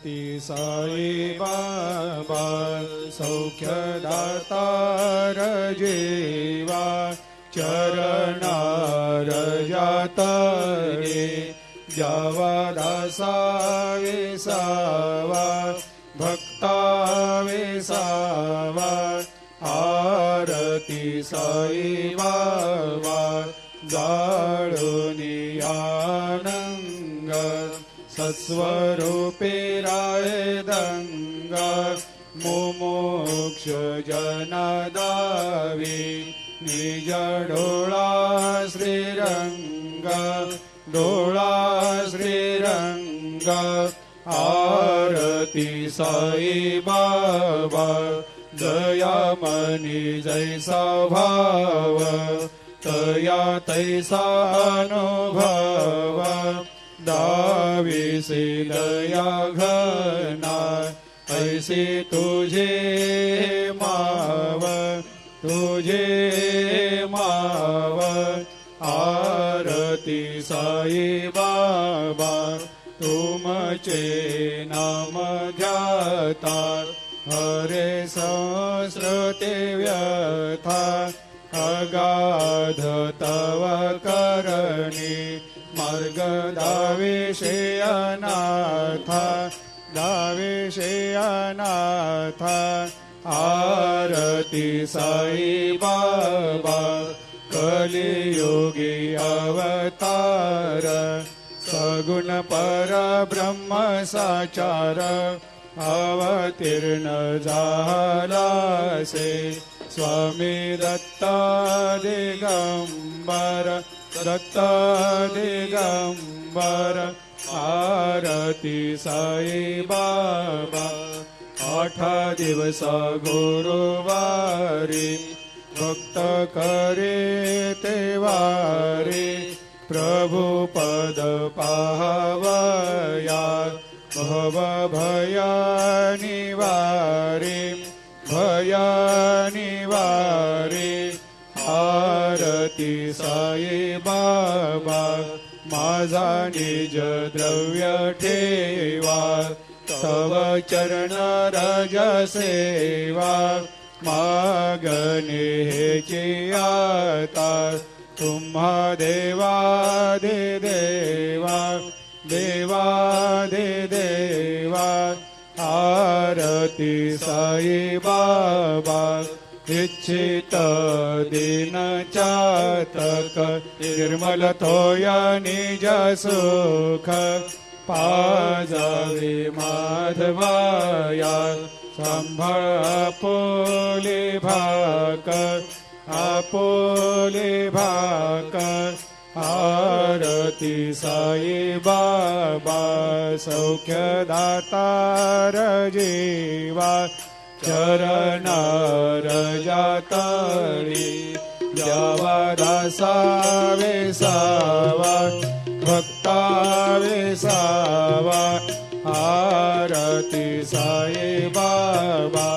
ती साई बाबा सौख्यदातार जीवा चरणार जातरे जावा दासा विसावा भक्ता विसावा आरती साई बाबा जाळूनी आनंग सत्स्वरूपे राय दंग मुमुक्ष जनदावी निज डोळा श्रीरंग डोळा श्रीरंग आरती साई बाबा दयामनी जैसा भाव तया तैसा अनुभव दाविसे दया घना ऐसे तुझे माव आरती साई बाबा तुमचे नाम ध्याता हरे संस्कृते व्यथा अगाध तव करणी मार्ग दाविषे अनाथ आरती साई बाबा कलियुगी अवतार सगुण परब्रह्म साचार अवतीर्ण झालासे स्वामी दत्त दिगंबर आरती साई बाबा 8 दिवस गुरुवारी भक्त करे तेवारी प्रभु पद पाहवया भव भया निवारी आरती साई बाबा माझा निज द्रव्य ठेवा तव चरण रज सेवा मागणे हेची आता तुम्हा देवा आरती साई बाबा इच्छित दिन चातक निर्मल थोया निज सुख पाजावे माधवाया सांभाळ आपोले भाकर आरती साई बाबा सौख्यदातार जीवा चरणार जातळी द्यावा दासा विसावा भक्ता विसावा आरती साई बाबा।